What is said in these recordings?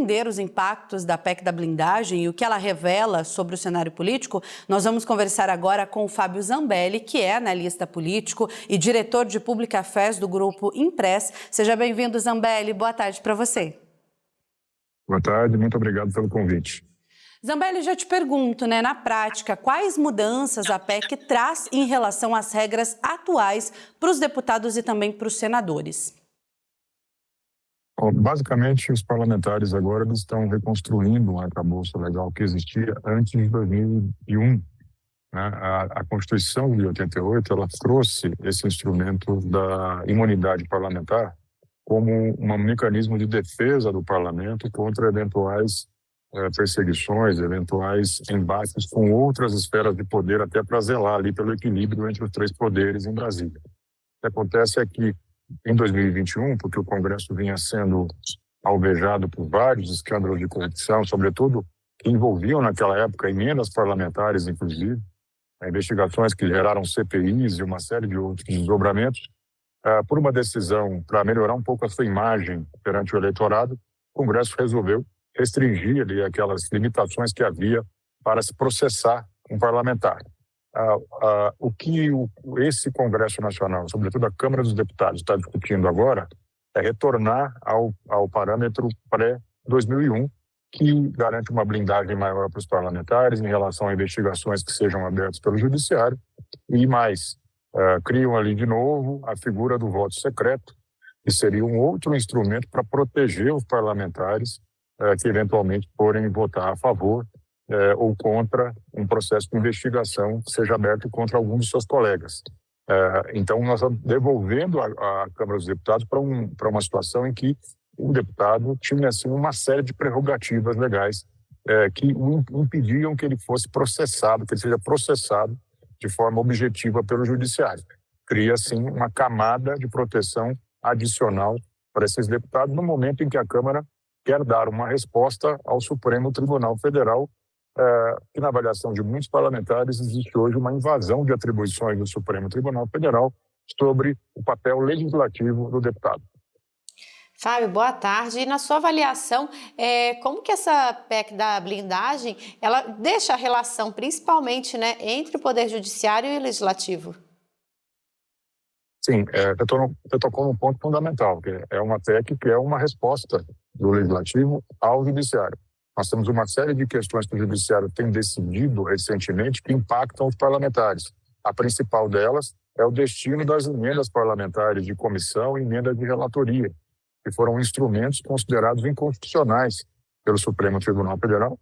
entender os impactos da PEC da blindagem e o que ela revela sobre o cenário político, nós vamos conversar agora com o Fábio Zambelli, que é analista político e diretor de Public Affairs do Grupo Impress. Seja bem-vindo, Zambelli. Boa tarde para você. Boa tarde, muito obrigado pelo convite. Zambelli, já te pergunto, na prática, quais mudanças a PEC traz em relação às regras atuais para os deputados e também para os senadores? Basicamente, os parlamentares agora estão reconstruindo um arcabouço legal que existia antes de 2001. Né? A Constituição de 88 ela trouxe esse instrumento da imunidade parlamentar como um mecanismo de defesa do parlamento contra eventuais perseguições, eventuais embates com outras esferas de poder, até para zelar ali pelo equilíbrio entre os três poderes em Brasília. O que acontece é que, em 2021, porque o Congresso vinha sendo alvejado por vários escândalos de corrupção, sobretudo que envolviam naquela época emendas parlamentares, inclusive, investigações que geraram CPIs e uma série de outros desdobramentos, por uma decisão para melhorar um pouco a sua imagem perante o eleitorado, o Congresso resolveu restringir ali aquelas limitações que havia para se processar um parlamentar. O que esse Congresso Nacional, sobretudo a Câmara dos Deputados, está discutindo agora é retornar ao parâmetro pré-2001, que garante uma blindagem maior para os parlamentares em relação a investigações que sejam abertas pelo Judiciário e mais, criam ali de novo a figura do voto secreto, que seria um outro instrumento para proteger os parlamentares que eventualmente forem votar a favor ou contra um processo de investigação que seja aberto contra algum dos seus colegas. Então, nós estamos devolvendo a Câmara dos Deputados para uma situação em que o deputado tinha assim, uma série de prerrogativas legais que o impediam que ele fosse processado, que ele seja processado de forma objetiva pelo Judiciário. Cria, assim, uma camada de proteção adicional para esses deputados no momento em que a Câmara quer dar uma resposta ao Supremo Tribunal Federal, que na avaliação de muitos parlamentares existe hoje uma invasão de atribuições do Supremo Tribunal Federal sobre o papel legislativo do deputado. Fábio, boa tarde. E na sua avaliação, como que essa PEC da blindagem, ela deixa a relação, principalmente, entre o Poder Judiciário e o Legislativo? Sim, você tocou num ponto fundamental, que é uma PEC que é uma resposta do Legislativo ao Judiciário. Nós temos uma série de questões que o Judiciário tem decidido recentemente que impactam os parlamentares. A principal delas é o destino das emendas parlamentares de comissão e emendas de relatoria, que foram instrumentos considerados inconstitucionais pelo Supremo Tribunal Federal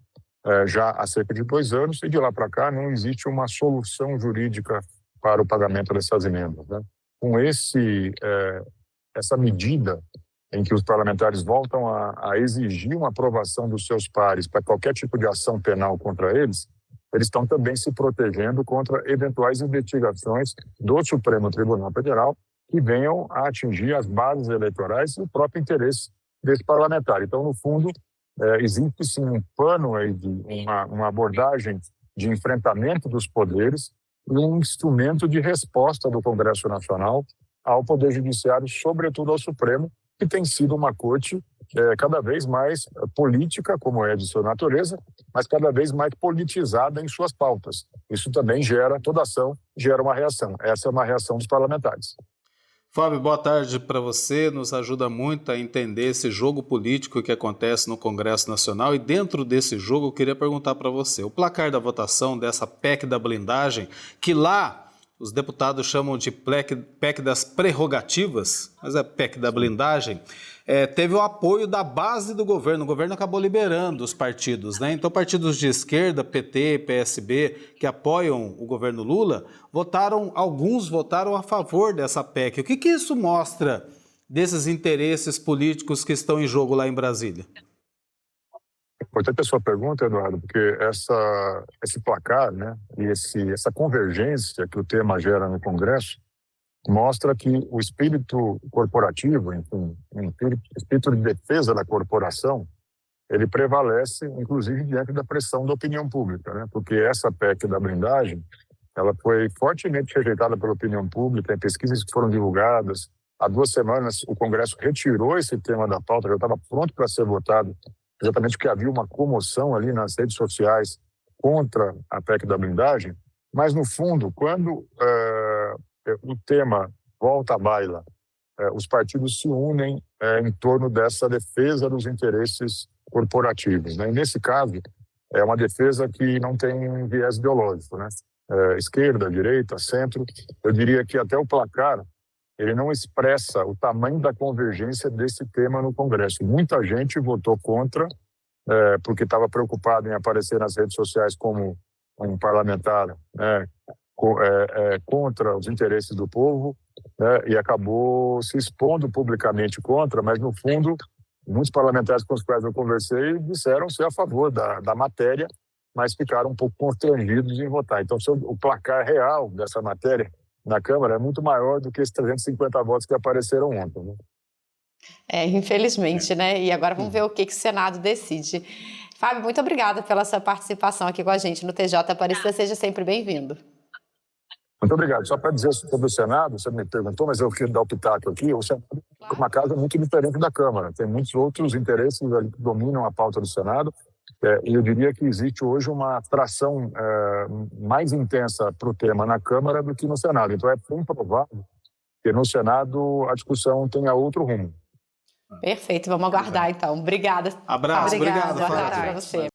já há cerca de 2 anos, e de lá para cá não existe uma solução jurídica para o pagamento dessas emendas. Né? Com essa medida em que os parlamentares voltam a exigir uma aprovação dos seus pares para qualquer tipo de ação penal contra eles estão também se protegendo contra eventuais investigações do Supremo Tribunal Federal que venham a atingir as bases eleitorais e o próprio interesse desse parlamentar. Então, no fundo, existe sim um plano aí de uma abordagem de enfrentamento dos poderes e um instrumento de resposta do Congresso Nacional ao Poder Judiciário, sobretudo ao Supremo, que tem sido uma corte cada vez mais política, como é de sua natureza, mas cada vez mais politizada em suas pautas. Isso também toda ação gera uma reação. Essa é uma reação dos parlamentares. Fábio, boa tarde para você. Nos ajuda muito a entender esse jogo político que acontece no Congresso Nacional. E dentro desse jogo, eu queria perguntar para você, o placar da votação dessa PEC da blindagem, que lá os deputados chamam de PEC das prerrogativas, mas é PEC da blindagem, teve o apoio da base do governo. O governo acabou liberando os partidos, né? Então, partidos de esquerda, PT, PSB, que apoiam o governo Lula, alguns votaram a favor dessa PEC. O que isso mostra desses interesses políticos que estão em jogo lá em Brasília? Importante a sua pergunta, Eduardo, porque esse placar, né, e essa convergência que o tema gera no Congresso mostra que o espírito corporativo, enfim, o espírito de defesa da corporação, ele prevalece, inclusive, diante da pressão da opinião pública, né? Porque essa PEC da blindagem, ela foi fortemente rejeitada pela opinião pública, em pesquisas que foram divulgadas. Há 2 semanas, o Congresso retirou esse tema da pauta, já estava pronto para ser votado exatamente porque havia uma comoção ali nas redes sociais contra a PEC da blindagem, mas, no fundo, quando o tema volta à baila, os partidos se unem em torno dessa defesa dos interesses corporativos, né? E, nesse caso, é uma defesa que não tem viés ideológico, né? Esquerda, direita, centro. Eu diria que até o placar ele não expressa o tamanho da convergência desse tema no Congresso. Muita gente votou contra, porque estava preocupado em aparecer nas redes sociais como um parlamentar, né, contra os interesses do povo, né, e acabou se expondo publicamente contra, mas, no fundo, muitos parlamentares com os quais eu conversei disseram ser a favor da matéria, mas ficaram um pouco constrangidos em votar. Então, o placar real dessa matéria na Câmara é muito maior do que esses 350 votos que apareceram ontem, né? Infelizmente, né? E agora vamos ver o que o Senado decide. Fábio, muito obrigada pela sua participação aqui com a gente no TJ Aparecida. Seja sempre bem-vindo. Muito obrigado. Só para dizer sobre o Senado, você me perguntou, mas eu queria dar o pitaco aqui. O Senado é uma casa muito diferente da Câmara. Tem muitos outros interesses ali que dominam a pauta do Senado. E eu diria que existe hoje uma atração mais intensa para o tema na Câmara do que no Senado. Então, é bem provável que no Senado a discussão tenha outro rumo. Perfeito, vamos aguardar então. Obrigada. Abraço, obrigado, Boa tarde Fábio. para você.